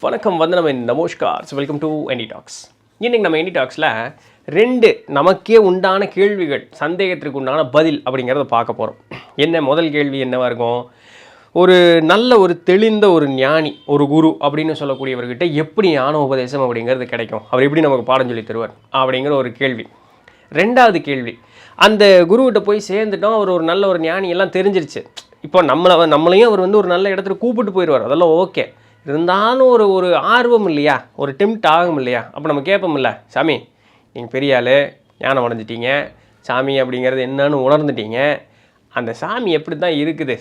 வணக்கம் வந்தனம் நமஸ்கார். Welcome to NT talks. இன்றைக்கி நம்ம என்டி டாக்ஸில் 2 நமக்கே உண்டான கேள்விகள், சந்தேகத்திற்கு உண்டான பதில் அப்படிங்கிறத பார்க்க போகிறோம். என்ன முதல் கேள்வி என்னவாக இருக்கும்? ஒரு நல்ல ஒரு தெளிந்த ஒரு ஞானி, ஒரு குரு அப்படின்னு சொல்லக்கூடியவர்கிட்ட எப்படி ஞான உபதேசம் அப்படிங்கிறது கிடைக்கும்? அவர் எப்படி நமக்கு பாடம் சொல்லி தருவார் அப்படிங்கிற ஒரு கேள்வி. 2வது கேள்வி, அந்த குருக்கிட்ட போய் சேர்ந்துட்டோம், அவர் ஒரு நல்ல ஒரு ஞானி எல்லாம் தெரிஞ்சிருச்சு. இப்போ நம்மளையும் அவர் ஒரு நல்ல இடத்துல கூப்பிட்டு போயிடுவார், அதெல்லாம் ஓகே. இருந்தாலும் ஒரு ஆர்வம் இல்லையா, ஒரு டெம்ப்ட் ஆகும் இல்லையா? அப்போ நம்ம கேட்போம்ல, சாமி நீங்கள் பெரிய ஆள், ஞானம் அடைஞ்சிட்டீங்க, சாமி அப்படிங்கிறது என்னன்னு உணர்ந்துட்டீங்க, அந்த சாமி எப்படி தான் இருக்குது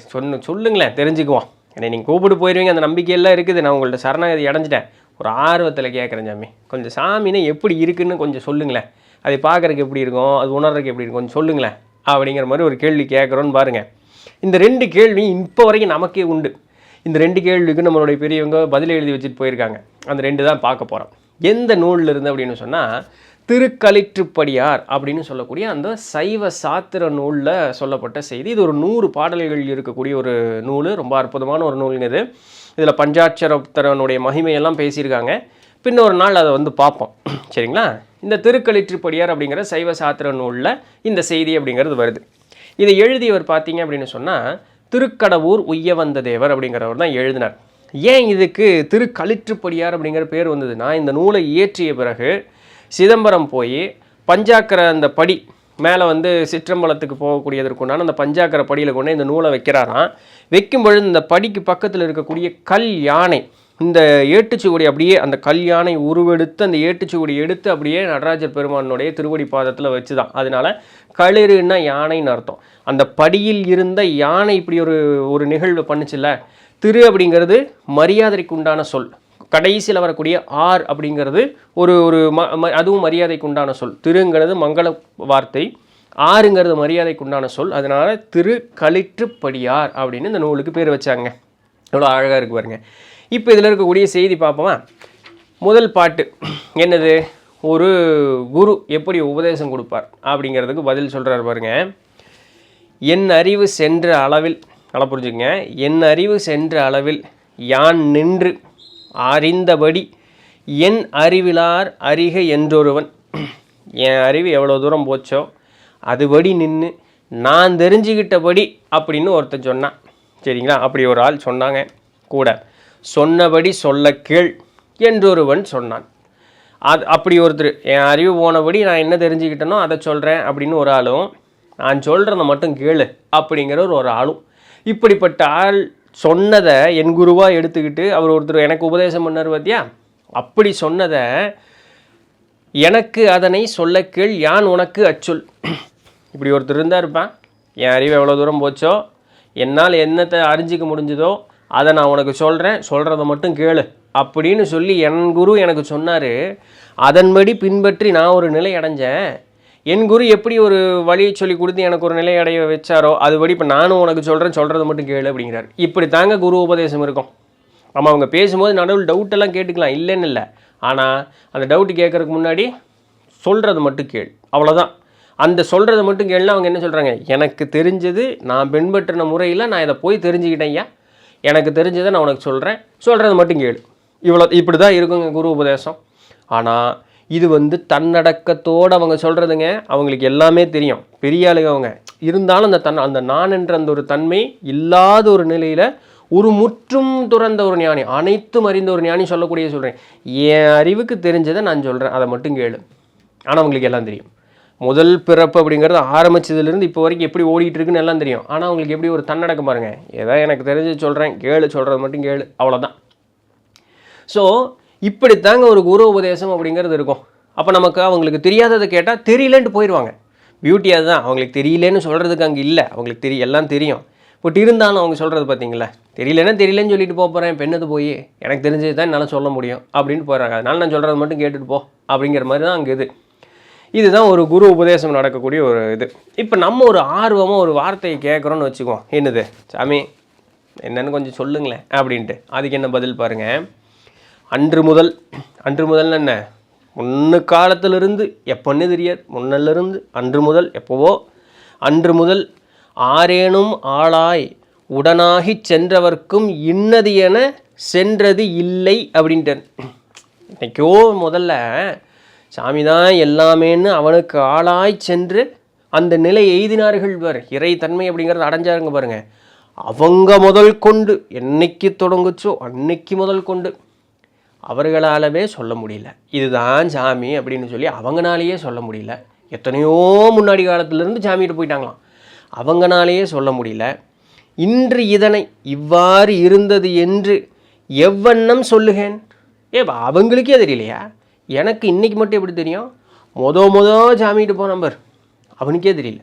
சொல்லுங்களேன், தெரிஞ்சுக்குவோம். என்னை நீங்கள் கூப்பிட்டு போயிடுவீங்க, அந்த நம்பிக்கையெல்லாம் இருக்குது. நான் உங்கள்கிட்ட சரணாகதி அடைஞ்சிட்டேன், ஒரு ஆர்வத்தில் கேட்குறேன் சாமி, கொஞ்சம் சாமின்னு எப்படி இருக்குதுன்னு கொஞ்சம் சொல்லுங்களேன், அதை பார்க்குறதுக்கு எப்படி இருக்கும், அது உணர்றதுக்கு எப்படி இருக்கும், கொஞ்சம் சொல்லுங்களேன் அப்படிங்கிற மாதிரி ஒரு கேள்வி கேட்குறோன்னு பாருங்கள். இந்த 2 கேள்வி இப்போ வரைக்கும் நமக்கே உண்டு. இந்த 2 கேள்விக்கு நம்மளுடைய பெரியவங்க பதில் எழுதி வச்சுட்டு போயிருக்காங்க. அந்த 2 தான் பார்க்க போகிறோம். எந்த நூலில் இருந்து அப்படின்னு சொன்னால், திருக்களிற்றுப்படியார் அப்படின்னு சொல்லக்கூடிய அந்த சைவ சாத்திர நூலில் சொல்லப்பட்ட செய்தி. இது ஒரு 100 பாடல்கள் இருக்கக்கூடிய ஒரு நூல், ரொம்ப அற்புதமான ஒரு நூலுங்க இது. இதில் பஞ்சாட்சரத்தரனுடைய மகிமையெல்லாம் பேசியிருக்காங்க. பின்னொரு நாள் அதை பார்ப்போம், சரிங்களா? இந்த திருக்களிற்றுப்படியார் அப்படிங்கிற சைவ சாத்திர நூலில் இந்த செய்தி அப்படிங்கிறது வருது. இதை எழுதியவர் பார்த்தீங்க அப்படின்னு சொன்னால், திருக்கடவூர் உய்யவந்த தேவர் அப்படிங்கிறவர் தான் எழுதினார். ஏன் இதுக்கு திருக்களிற்றுப்படியார் அப்படிங்கிற பேர் வந்ததுன்னா, இந்த நூலை இயற்றிய பிறகு சிதம்பரம் போய் பஞ்சாக்கர அந்த படி மேலே சிற்றம்பலத்துக்கு போகக்கூடியதற்குண்டான அந்த பஞ்சாக்கர படியில் கொண்டு இந்த நூலை வைக்கிறாராம். வைக்கும்பொழுது இந்த படிக்கு பக்கத்தில் இருக்கக்கூடிய கல் யானை, இந்த ஏட்டுச்சுவடி அப்படியே அந்த கல் யானை உருவெடுத்து அந்த ஏட்டுச்சுவடி எடுத்து அப்படியே நடராஜர் பெருமானுடைய திருவடி பாதத்தில் வச்சு தான். அதனால களிறுன்னா யானைன்னு அர்த்தம். அந்த படியில் இருந்த யானை இப்படி ஒரு நிகழ்வு பண்ணுச்சுல்ல. திரு அப்படிங்கிறது மரியாதைக்கு உண்டான சொல். கடைசியில் வரக்கூடிய ஆர் அப்படிங்கிறது அதுவும் மரியாதைக்கு உண்டான சொல். திருங்கிறது மங்கள வார்த்தை, ஆறுங்கிறது மரியாதைக்கு உண்டான சொல். அதனால திருக்களிற்றுப்படியார் அப்படின்னு இந்த நூலுக்கு பேர் வச்சாங்க. எவ்வளோ அழகாக இருக்கு பாருங்க. இப்போ இதில் இருக்கக்கூடிய செய்தி பார்ப்போமா? முதல் பாட்டு என்னது? ஒரு குரு எப்படி உபதேசம் கொடுப்பார் அப்படிங்கிறதுக்கு பதில் சொல்கிறார் பாருங்க. என் அறிவு சென்ற அளவில், நல்லா புரிஞ்சுக்கங்க, என் அறிவு சென்ற அளவில் யான் நின்று அறிந்தபடி என் அறிவிலார் அறிக என்றொருவன். என் அறிவு எவ்வளோ தூரம் போச்சோ அதுபடி நின்று நான் தெரிஞ்சுக்கிட்டபடி அப்படின்னு ஒருத்தர் சொன்னான், சரிங்களா? அப்படி ஒரு ஆள் சொன்னாங்க. கூட சொன்னபடி சொல்ல கேள் என்றொருவன் சொன்னான். அப்படி ஒருத்தர், என் அறிவு போனபடி நான் என்ன தெரிஞ்சுக்கிட்டேனோ அதை சொல்கிறேன் அப்படின்னு ஒரு ஆளும், நான் சொல்கிறத மட்டும் கேளு அப்படிங்கிற ஒரு ஆளும். இப்படிப்பட்ட ஆள் சொன்னதை என் குருவாக எடுத்துக்கிட்டு அவர் ஒருத்தர் எனக்கு உபதேசம் பண்ணார் பார்த்தியா, அப்படி சொன்னதை எனக்கு அதனை சொல்ல கேள் யான் உனக்கு அச்சொல். இப்படி ஒருத்தர் இருந்தால் இருப்பான், என் அறிவு எவ்வளோ தூரம் போச்சோ, என்னால் என்னத்தை அறிஞ்சிக்க முடிஞ்சதோ அதை நான் உனக்கு சொல்கிறேன், சொல்கிறத மட்டும் கேளு அப்படின்னு சொல்லி என் குரு எனக்கு சொன்னார். அதன்படி பின்பற்றி நான் ஒரு நிலை அடைஞ்சேன். என் குரு எப்படி ஒரு வழியை சொல்லி கொடுத்து எனக்கு ஒரு நிலை அடைய வச்சாரோ அதுபடி இப்போ நானும் உனக்கு சொல்கிறேன், சொல்கிறத மட்டும் கேளு அப்படிங்கிறார். இப்படி தாங்க குரு உபதேசம் இருக்கும். நம்ம அவங்க பேசும்போது நடுவில் டவுட்டெல்லாம் கேட்டுக்கலாம், இல்லைன்னு இல்லை. ஆனால் அந்த டவுட்டு கேட்குறதுக்கு முன்னாடி சொல்கிறத மட்டும் கேள், அவ்வளோதான். அந்த சொல்கிறத மட்டும் கேளுன்னா அவங்க என்ன சொல்கிறாங்க, எனக்கு தெரிஞ்சது நான் பின்பற்றின முறையில் நான் இதை போய் தெரிஞ்சுக்கிட்டேன், ஐயா எனக்கு தெரிஞ்சதை நான் உனக்கு சொல்கிறேன், சொல்கிறத மட்டும் கேளு. இப்படி தான் இருக்குங்க குரு உபதேசம். ஆனால் இது தன்னடக்கத்தோடு அவங்க சொல்கிறதுங்க. அவங்களுக்கு எல்லாமே தெரியும், பெரிய ஆளுங்க அவங்க. இருந்தாலும் அந்த நான் என்ற அந்த ஒரு தன்மை இல்லாத ஒரு நிலையில் ஒரு முற்றும் துறந்த ஒரு ஞானி, அனைத்தும் அறிந்த ஒரு ஞானி சொல்லக்கூடிய சொல்கிறேன், என் அறிவுக்கு தெரிஞ்சதை நான் சொல்கிறேன், அதை மட்டும் கேளு. ஆனால் அவங்களுக்கு எல்லாம் தெரியும். முதல் பிறப்பு அப்படிங்கிறது ஆரம்பித்ததுலேருந்து இப்போ வரைக்கும் எப்படி ஓடிட்டு இருக்குன்னு எல்லாம் தெரியும். ஆனால் அவங்களுக்கு எப்படி ஒரு தன்னடக்கம் பாருங்கள், ஏதோ எனக்கு தெரிஞ்சு சொல்கிறேன் கேளு, சொல்கிறது மட்டும் கேளு, அவ்வளோதான். ஸோ இப்படித்தாங்க ஒரு குரு உபதேசம் அப்படிங்கிறது இருக்கும். அப்போ நமக்கு அவங்களுக்கு தெரியாததை கேட்டால் தெரியலன்ட்டு போயிடுவாங்க. பியூட்டி அதுதான், அவங்களுக்கு தெரியலன்னு சொல்கிறதுக்கு அங்கே இல்லை, அவங்களுக்கு எல்லாம் தெரியும். பட் இருந்தாலும் அவங்க சொல்கிறது பார்த்தீங்களா, தெரியலன்னு சொல்லிட்டு போகிறேன், பெண்ணது போய் எனக்கு தெரிஞ்சது தான் என்னால் சொல்ல முடியும் அப்படின்னு போயிடுறாங்க. அதனால் நான் சொல்கிறது மட்டும் கேட்டுட்டு போ அப்படிங்கிற மாதிரி தான் அங்கே இதுதான் ஒரு குரு உபதேசம் நடக்கக்கூடிய ஒரு இது. இப்போ நம்ம ஒரு ஆர்வமாக ஒரு வார்த்தையை கேட்குறோன்னு வச்சுக்குவோம், என்னது சாமி என்னன்னு கொஞ்சம் சொல்லுங்களேன் அப்படின்ட்டு. அதுக்கு என்ன பதில் பாருங்கள். அன்று முதல் என்ன, முன்னு காலத்திலிருந்து எப்போன்னு தெரியாது, முன்னிலிருந்து அன்று முதல் எப்போவோ, அன்று முதல் ஆரேனும் ஆளாய் உடனாகி சென்றவர்க்கும் இன்னது என சென்றது இல்லை அப்படின்ட்டு. இன்னைக்கோ முதல்ல சாமி தான் எல்லாமேன்னு அவனுக்கு ஆளாய் சென்று அந்த நிலை எய்தினார்கள் பாரு, இறை தன்மை அப்படிங்கிறது அடைஞ்சாருங்க பாருங்க. அவங்க முதல் கொண்டு என்னைக்கு தொடங்குச்சோ அன்னைக்கு முதல் கொண்டு அவர்களாலவே சொல்ல முடியல இதுதான் சாமி அப்படின்னு சொல்லி, அவங்களாலேயே சொல்ல முடியல. எத்தனையோ முன்னாடி காலத்திலேருந்து சாமிகிட்ட போயிட்டாங்களாம், அவங்களாலேயே சொல்ல முடியல. இன்று இதனை இவ்வாறு இருந்தது என்று எவ்வண்ணம் சொல்லுகேன். அவங்களுக்கே தெரியலையா? எனக்கு இன்னைக்கு மட்டும் எப்படி தெரியும்? சாமிகிட்ட போன நம்பர் அவனுக்கே தெரியல,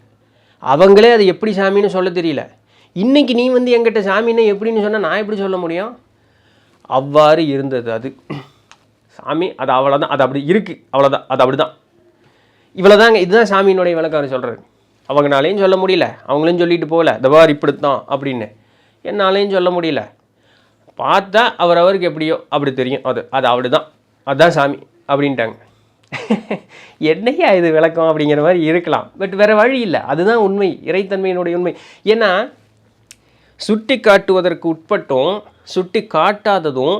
அவங்களே அது எப்படி சாமின்னு சொல்ல தெரியல. இன்றைக்கி நீ என்கிட்ட சாமின்னு எப்படின்னு சொன்னால் நான் எப்படி சொல்ல முடியும்? அவ்வாறு இருந்தது அது சாமி, அது அவ்வளோதான், அது அப்படி இருக்குது, அவ்வளோதான், அது அப்படி தான், இவ்வளோதாங்க. இதுதான் சாமியினுடைய விளக்கம் அவர் சொல்கிறார். அவங்களாலையும் சொல்ல முடியல, அவங்களையும் சொல்லிட்டு போகல தவார் இப்படித்தான் அப்படின்னு, என்னாலையும் சொல்ல முடியல. பார்த்தா அவருக்கு எப்படியோ அப்படி தெரியும், அது அது அப்படி தான், அதுதான் சாமி அப்படின்ட்டாங்க. என்னையா இது விளக்கம் அப்படிங்கிற மாதிரி இருக்கலாம், பட் வேறு வழி இல்லை. அதுதான் உண்மை, இறைத்தன்மையினுடைய உண்மை. ஏன்னா சுட்டி காட்டுவதற்கு உட்பட்டும் சுட்டி காட்டாததும்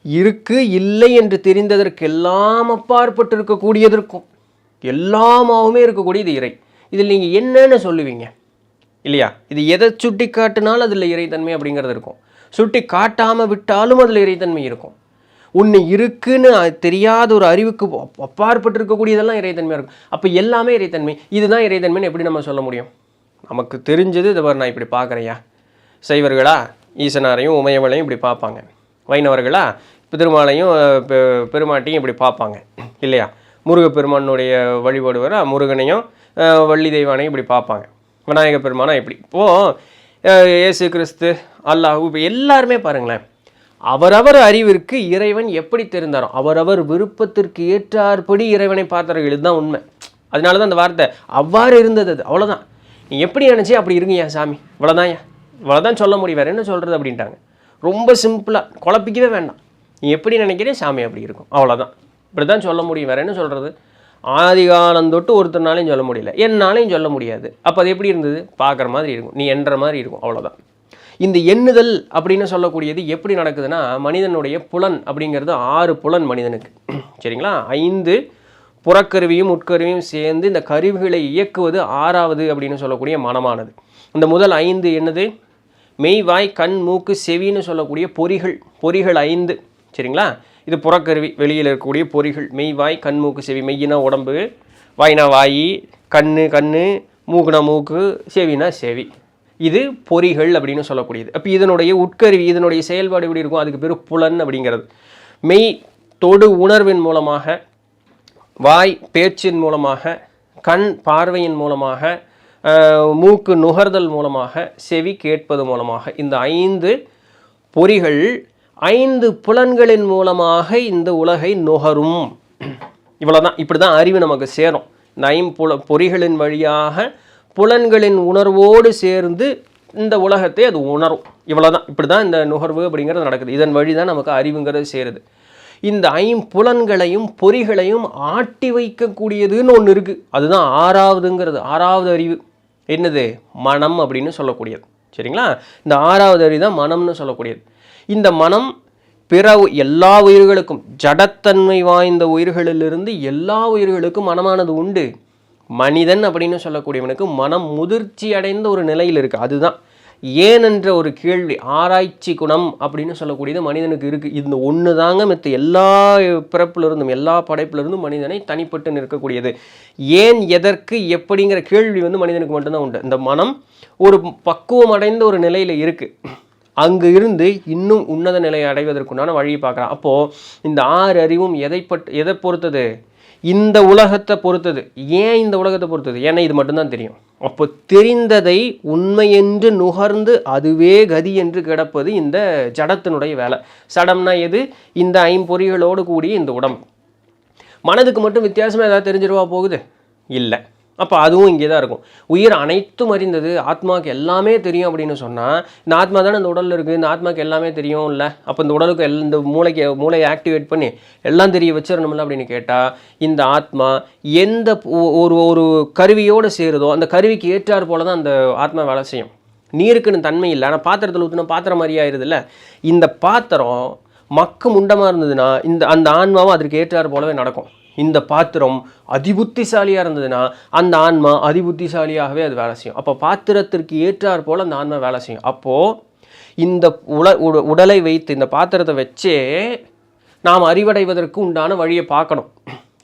இருக்கு இல்லை என்று தெரிந்ததற்கு எல்லாம் அப்பாற்பட்டு இருக்கக்கூடியதற்கும் எல்லாமாவுமே இருக்கக்கூடியது இறை. இதில் நீங்கள் என்னன்னு சொல்லுவீங்க இல்லையா? இது எதை சுட்டி காட்டினாலும் அதில் இறைத்தன்மை அப்படிங்கிறது இருக்கும், சுட்டி காட்டாமல் விட்டாலும் அதில் இறைத்தன்மை இருக்கும். ஒன்று இருக்குன்னு தெரியாத ஒரு அறிவுக்கு அப்பாற்பட்டு இருக்கக்கூடியதெல்லாம் இறைத்தன்மையாக இருக்கும். அப்போ எல்லாமே இறைத்தன்மை, இதுதான் இறைத்தன்மைன்னு எப்படி நம்ம சொல்ல முடியும்? நமக்கு தெரிஞ்சது இதை நான் இப்படி பார்க்குறேயா, சைவர்களா ஈசனாரையும் உமையவளையும் இப்படி பார்ப்பாங்க, வைணவர்களா திருமாலையும் பெருமாட்டையும் இப்படி பார்ப்பாங்க இல்லையா? முருகப்பெருமானுடைய வழிபாடுவரா முருகனையும் வள்ளி தெய்வானையும் இப்படி பார்ப்பாங்க, விநாயக பெருமானா இப்படி. இப்போது இயேசு கிறிஸ்து அல்லாஹ் இப்போ எல்லாருமே பாருங்களேன், அவரவர் அறிவிற்கு இறைவன் எப்படி தெரிந்தாரோ அவரவர் விருப்பத்திற்கு ஏற்றாற்படி இறைவனை பார்த்தார்கள். இதுதான் உண்மை. அதனால தான் அந்த வார்த்தை அவ்வாறு இருந்தது, அது அவ்வளோதான். நீ எப்படி நினச்சி அப்படி இருங்கய்யா சாமி, இவ்வளோதான், இவ்வளோதான் சொல்ல முடியும், வேறு என்ன சொல்கிறது அப்படின்ட்டாங்க. ரொம்ப சிம்பிளாக, குழப்பிக்கவே வேண்டாம். நீ எப்படி நினைக்கிறே சாமி அப்படி இருக்கும், அவ்வளோதான், இப்படி தான் சொல்ல முடியும், வேறு என்ன சொல்கிறது? ஆதிகாலம் தொட்டு ஒருத்தர்னாலையும் சொல்ல முடியல, என்னாலையும் சொல்ல முடியாது. அப்போ அது எப்படி இருந்தது? பார்க்குற மாதிரி இருக்கும், நீ என்ற மாதிரி இருக்கும், அவ்வளோதான். இந்த எண்ணுதல் அப்படின்னு சொல்லக்கூடியது எப்படி நடக்குதுன்னா, மனிதனுடைய புலன் அப்படிங்கிறது 6 புலன் மனிதனுக்கு, சரிங்களா? 5 புறக்கருவியும் உட்கருவியும் சேர்ந்து இந்த கருவிகளை இயக்குவது 6வது அப்படின்னு சொல்லக்கூடிய மனமானது. இந்த முதல் 5 என்னது? மெய், வாய், கண், மூக்கு, செவின்னு சொல்லக்கூடிய பொறிகள் 5, சரிங்களா? இது புறக்கருவி, வெளியில் இருக்கக்கூடிய பொறிகள். மெய், வாய், கண், மூக்கு, செவி. மெய்யினா உடம்பு, வாய்னா வாய், கண்ணு, மூக்குனா மூக்கு, செவினா செவி. இது பொறிகள் அப்படின்னு சொல்லக்கூடியது. அப்போ இதனுடைய உட்கருவி, இதனுடைய செயல்பாடு எப்படி இருக்கும்? அதுக்கு பேர் புலன் அப்படிங்கிறது. மெய் தொடு உணர்வின் மூலமாக, வாய் பேச்சின் மூலமாக, கண் பார்வையின் மூலமாக, மூக்கு நுகர்தல் மூலமாக, செவி கேட்பது மூலமாக, இந்த 5 பொறிகள் 5 புலன்களின் மூலமாக இந்த உலகை நுகரும். இவ்வளோதான். இப்படி தான் அறிவு நமக்கு சேரும். இந்த 5 பொறிகளின் வழியாக புலன்களின் உணர்வோடு சேர்ந்து இந்த உலகத்தை அது உணரும். இவ்வளோதான். இப்படி தான் இந்த நுகர்வு அப்படிங்கிறது நடக்குது. இதன் வழி தான் நமக்கு அறிவுங்கிறது சேருது. இந்த 5 புலன்களையும் பொறிகளையும் ஆட்டி வைக்கக்கூடியதுன்னு ஒன்று இருக்குது. அதுதான் 6வதுங்கிறது. 6வது அறிவு என்னது? மனம் அப்படின்னு சொல்லக்கூடியது, சரிங்களா? இந்த 6வது அறிவு தான் மனம்னு சொல்லக்கூடியது. இந்த மனம் பிற எல்லா உயிர்களுக்கும், ஜடத்தன்மை வாய்ந்த உயிர்களிலிருந்து எல்லா உயிர்களுக்கும் மனமானது உண்டு. மனிதன் அப்படின்னு சொல்லக்கூடியவனுக்கு மனம் முதிர்ச்சி அடைந்த ஒரு நிலையில் இருக்குது. அதுதான் ஏனென்ற ஒரு கேள்வி, ஆராய்ச்சி குணம் அப்படின்னு சொல்லக்கூடியது மனிதனுக்கு இருக்குது. இந்த ஒன்று தாங்க மற்ற எல்லா பிறப்பிலிருந்தும் எல்லா படைப்பிலிருந்தும் மனிதனை தனிப்பட்டு நிற்கக்கூடியது. ஏன், எதற்கு, எப்படிங்கிற கேள்வி மனிதனுக்கு மட்டும்தான் உண்டு. இந்த மனம் ஒரு பக்குவம் அடைந்த ஒரு நிலையில் இருக்குது. அங்கு இருந்து இன்னும் உன்னத நிலையை அடைவதற்குண்டான வழியை பார்க்குறான். அப்போது இந்த 6 அறிவும் எதை பொறுத்தது? இந்த உலகத்தை பொறுத்தது. ஏன் இந்த உலகத்தை பொறுத்தது? ஏன்னா இது மட்டும்தான் தெரியும். அப்போ தெரிந்ததை உண்மை என்று நுகர்ந்து அதுவே கதி என்று கிடப்பது இந்த ஜடத்தினுடைய வேலை. சடம்னா எது? இந்த 5 பொறிகளோடு கூடிய இந்த உடம்பு. மனதுக்கு மட்டும் வித்தியாசமாக ஏதாவது தெரிஞ்சிருவா போகுது? இல்லை. அப்போ அதுவும் இங்கே தான் இருக்கும். உயிர் அனைத்தும் அறிந்தது, ஆத்மாவுக்கு எல்லாமே தெரியும் அப்படின்னு சொன்னால், இந்த ஆத்மா தானே இந்த உடலில் இருக்குது, இந்த ஆத்மாவுக்கு எல்லாமே தெரியும் இல்லை? அப்போ இந்த உடலுக்கு இந்த மூளையை ஆக்டிவேட் பண்ணி எல்லாம் தெரிய வச்சிடணும்ல அப்படின்னு கேட்டால், இந்த ஆத்மா எந்த ஒரு கருவியோடு சேருதோ அந்த கருவிக்கு ஏற்றாறு போல தான் அந்த ஆத்மா வேலை செய்யும். நீருக்குன்னு தன்மை இல்லை, ஆனால் பாத்திரத்தில் ஊற்றினா பாத்திரம் மாதிரி ஆயிடுதுல்ல. இந்த பாத்திரம் மக்கு முண்டமாக இருந்ததுன்னா அந்த ஆன்மாவும் அதற்கு ஏற்றாறு போலவே நடக்கும். இந்த பாத்திரம் அதிபுத்திசாலியாக இருந்ததுன்னா அந்த ஆன்மா அதிபுத்திசாலியாகவே அது வேலை செய்யும். அப்போ பாத்திரத்திற்கு ஏற்றார் போல் அந்த ஆன்மா வேலை செய்யும். அப்போது இந்த உடலை வைத்து இந்த பாத்திரத்தை வச்சே நாம் அறிவடைவதற்கு உண்டான வழியை பார்க்கணும்.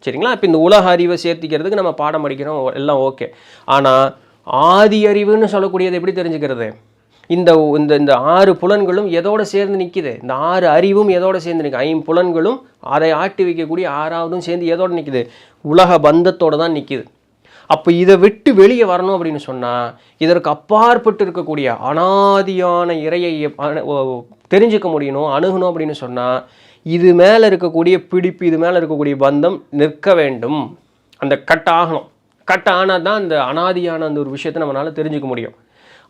சரிங்களா? இப்போ இந்த உலக அறிவை சேர்த்திக்கிறதுக்கு நம்ம பாடம் படிக்கிறோம், எல்லாம் ஓகே. ஆனால் ஆதி அறிவுன்னு சொல்லக்கூடியது எப்படி தெரிஞ்சுக்கிறது? இந்த இந்த இந்த 6 புலன்களும் எதோடு சேர்ந்து நிற்கிது? இந்த 6 அறிவும் எதோடு சேர்ந்து நிற்குது? 5 புலன்களும் அதை ஆட்டி வைக்கக்கூடிய 6ஆவதும் சேர்ந்து எதோடு நிற்கிது? உலக பந்தத்தோடு தான் நிற்கிது. அப்போ இதை விட்டு வெளியே வரணும் அப்படின்னு சொன்னால் இதற்கு அப்பாற்பட்டு இருக்கக்கூடிய அனாதியான இறையை தெரிஞ்சுக்க முடியணும், அணுகணும் அப்படின்னு சொன்னால் இது மேலே இருக்கக்கூடிய பிடிப்பு, இது மேலே இருக்கக்கூடிய பந்தம் நிற்க வேண்டும். அந்த கட்டாகணும். ஆனால் தான் அந்த அனாதியான அந்த ஒரு விஷயத்தை நம்மளால் தெரிஞ்சுக்க முடியும்.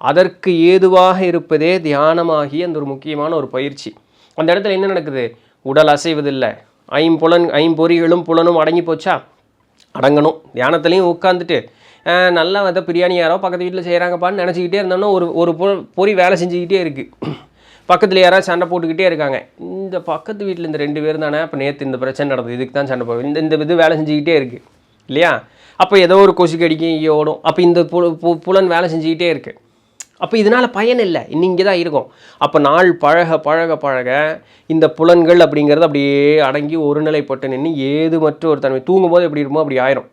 அதற்கு ஏதுவாக இருப்பதே தியானமாகி அந்த ஒரு முக்கியமான ஒரு பயிற்சி. அந்த இடத்துல என்ன நடக்குது? உடல் அசைவதில்லை, ஐம்பொறிகளும் புலனும் அடங்கி போச்சா? அடங்கணும். தியானத்துலேயும் உட்காந்துட்டு நல்லா வந்து பிரியாணி யாரோ பக்கத்து வீட்டில் செய்கிறாங்கப்பான்னு நினச்சிக்கிட்டே இருந்தோம்னா ஒரு பொறி வேலை செஞ்சுக்கிட்டே இருக்குது. பக்கத்தில் யாராவது சண்டை போட்டுக்கிட்டே இருக்காங்க. இந்த பக்கத்து வீட்டில் இந்த 2 பேர் தானே, அப்போ நேற்று இந்த பிரச்சனை நடந்தது, இதுக்கு தான் சண்டை போகும், இந்த இது வேலை செஞ்சுக்கிட்டே இருக்குது இல்லையா? அப்போ ஏதோ ஒரு கொசு கடிக்கும், இங்கே ஓடும். அப்போ இந்த புலன் வேலை செஞ்சுக்கிட்டே இருக்குது. அப்போ இதனால் பயன் இல்லை, இன்னும் இங்கே தான் இருக்கும். அப்போ நாள் பழக பழக பழக இந்த புலன்கள் அப்படிங்கிறது அப்படியே அடங்கி ஒருநிலைப்பட்டு நின்று ஏதுமற்ற ஒரு தன்மை. தூங்கும்போது எப்படி இருக்குமோ அப்படி ஆயிரும்.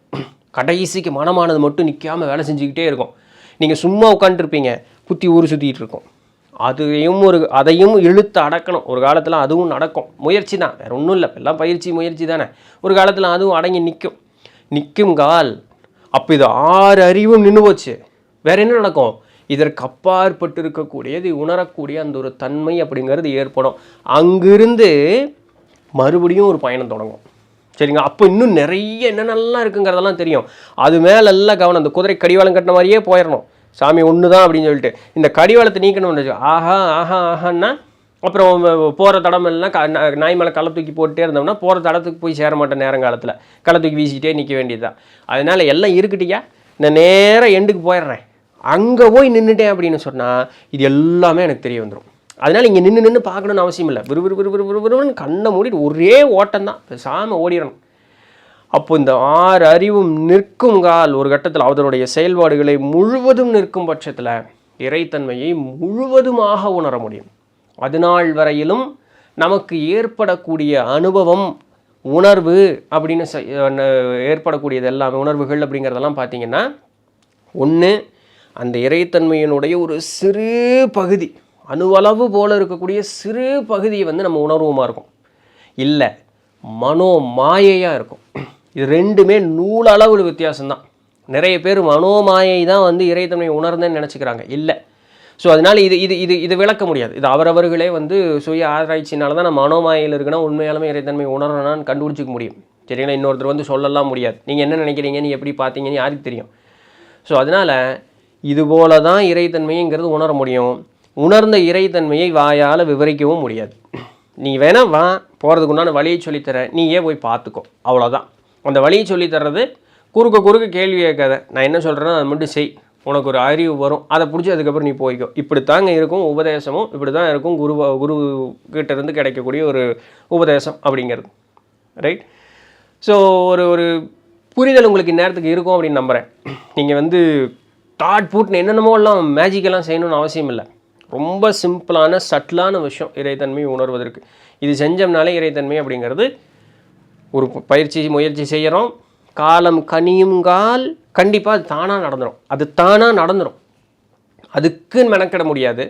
கடைசிக்கு மனமானது மட்டும் நிற்காமல் வேலை செஞ்சுக்கிட்டே இருக்கும். நீங்கள் சும்மா உட்காந்துருப்பீங்க, புத்தி ஊர் சுற்றிட்டு இருக்கும். அதையும் இழுத்து அடக்கணும். ஒரு காலத்தில் அதுவும் நடக்கும். முயற்சி தான், வேறு ஒன்றும் இல்லை. எல்லாம் பயிற்சி முயற்சி தானே. ஒரு காலத்தில் அதுவும் அடங்கி நிற்கும் கால். அப்போ இது 6 அறிவும் நின்று போச்சு. வேறு என்ன நடக்கும்? இதற்கு அப்பாற்பட்டு இருக்கக்கூடியது உணரக்கூடிய அந்த ஒரு தன்மை அப்படிங்கிறது ஏற்படும். அங்கிருந்து மறுபடியும் ஒரு பயணம் தொடங்கும். சரிங்க? அப்போ இன்னும் நிறைய என்னென்னலாம் இருக்குங்கிறதெல்லாம் தெரியும். அது மேலெல்லாம் கவனம். அந்த குதிரை கடிவாளம் கட்டின மாதிரியே போயிடணும். சாமி ஒன்று தான் அப்படின்னு சொல்லிட்டு இந்த கடிவாளத்தை நீக்கணும்னு ஆஹான்னா அப்புறம் போகிற தடமெல்லாம் நாய் மேலே களை தூக்கி போட்டுட்டே இருந்தோம்னா போகிற தடத்துக்கு போய் சேர மாட்டேன். நேரங்காலத்தில் களை தூக்கி வீசிக்கிட்டே நிற்க வேண்டியது தான். அதனால் எல்லாம் இருக்குட்டியா, நான் நேராக எண்டுக்கு போயிடுறேன், அங்கே போய் நின்றுட்டேன் அப்படின்னு சொன்னால் இது எல்லாமே எனக்கு தெரிய வந்துடும். அதனால் இங்கே நின்று பார்க்கணுன்னு அவசியம் இல்லை. விறுவிறுன்னு கண்ணை மூடிட்டு ஒரே ஓட்டம் தான், பேசாமல் ஓடிடணும். அப்போ இந்த 6 அறிவும் நிற்கும் கால் ஒரு கட்டத்தில் அதனுடைய செயல்பாடுகளை முழுவதும் நிற்கும் பட்சத்தில் இறைத்தன்மையை முழுவதுமாக உணர முடியும். அதுநாள் வரையிலும் நமக்கு ஏற்படக்கூடிய அனுபவம், உணர்வு அப்படின்னு ஏற்படக்கூடியது எல்லாமே உணர்வுகள் அப்படிங்கிறதெல்லாம் பார்த்திங்கன்னா, ஒன்று அந்த இறைத்தன்மையினுடைய ஒரு சிறு பகுதி, அணுவளவு போல் இருக்கக்கூடிய சிறு பகுதியை வந்து நம்ம உணர்வுமாக இருக்கும், இல்லை மனோ மாயையாக இருக்கும். இது ரெண்டுமே நூலளவு வித்தியாசம்தான். நிறைய பேர் மனோமாயை தான் வந்து இறைத்தன்மையை உணர்ந்தேன்னு நினச்சிக்கிறாங்க. இல்லை. ஸோ அதனால் இது விளக்க முடியாது. இது அவரவர்களே வந்து சுய ஆராய்ச்சினால தான் நம்ம மனோமாயில் இருக்குன்னா உண்மையாலுமே இறைத்தன்மை உணரணும்னு கண்டுபிடிச்சிக்க முடியும். சரிங்களா? இன்னொருத்தர் வந்து சொல்லலாம் முடியாது. நீங்கள் என்ன நினைக்கிறீங்க, நீ எப்படி பார்த்தீங்கன்னு யாருக்கு தெரியும்? ஸோ அதனால் இதுபோல தான் இறைத்தன்மைங்கிறது உணர முடியும். உணர்ந்த இறைத்தன்மையை வாயால் விவரிக்கவும் முடியாது. நீ வேணா வா, போகிறதுக்கு உண்டான வழியை சொல்லித்தரேன், நீயே போய் பார்த்துக்கோ, அவ்வளோதான். அந்த வழியை சொல்லித்தர்றது குறுக்க கேள்வி கேட்காத, நான் என்ன சொல்கிறேன்னா அதை மட்டும் செய், உனக்கு ஒரு அறிவு வரும், அதை பிடிச்சி அதுக்கப்புறம் நீ போய்க்கோ. இப்படித்தாங்க இருக்கும் உபதேசமும், இப்படி தான் இருக்கும் குரு கிட்டேருந்து கிடைக்கக்கூடிய ஒரு உபதேசம் அப்படிங்கிறது. ரைட்? ஸோ ஒரு புரிதல் உங்களுக்கு இந்நேரத்துக்கு இருக்கும் அப்படின்னு நம்புகிறேன். நீங்கள் வந்து தாட் பூட்னு என்னென்னமோலாம் மேஜிக்கெல்லாம் செய்யணும்னு அவசியம் இல்லை. ரொம்ப சிம்பிளான சட்டிலான விஷயம் இறைத்தன்மை உணர்வதற்கு. இது செஞ்சோம்னாலே இறைத்தன்மை அப்படிங்கிறது ஒரு முயற்சி செய்கிறோம். காலம் கனியுங்கால் கண்டிப்பாக அது தானாக நடந்துடும். அதுக்குன்னு மெனக்கிட முடியாது.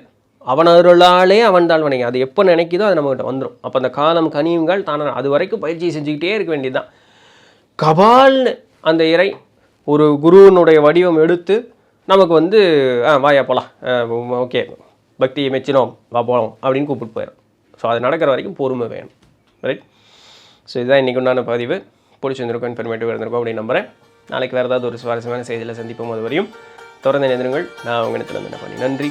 அவன் அருளாலே அவன் தான் வணங்கி, அது எப்போ நினைக்கிதோ அது நம்மகிட்ட வந்துடும். அப்போ அந்த காலம் கனியுங்கால் தானாக, அது வரைக்கும் பயிற்சி செஞ்சுக்கிட்டே இருக்க வேண்டியதுதான். கபால்னு அந்த இறை ஒரு குருவனுடைய வடிவம் எடுத்து நமக்கு வந்து வாயா போகலாம், ஓகே பக்தியை மெச்சினோம், வா போகலாம் அப்படின்னு கூப்பிட்டு போயிடும். ஸோ அது நடக்கிற வரைக்கும் பொறுமை வேணும். ரைட்? ஸோ இதுதான் இன்றைக்கு உண்டான பதிவு. பிடிச்சிருந்திருக்கும், இன்ஃபர்மேட்டிவ் இருந்திருக்கும் அப்படின்னு நம்புகிறேன். நாளைக்கு வேறு ஏதாவது ஒரு சுவாரஸ்யமான செய்தியில் சந்திப்போம். அது வரையும் தொடர்ந்து நினைந்திருங்கள். நான் உங்கள் இடத்துல வந்து என்ன பண்ணி நன்றி.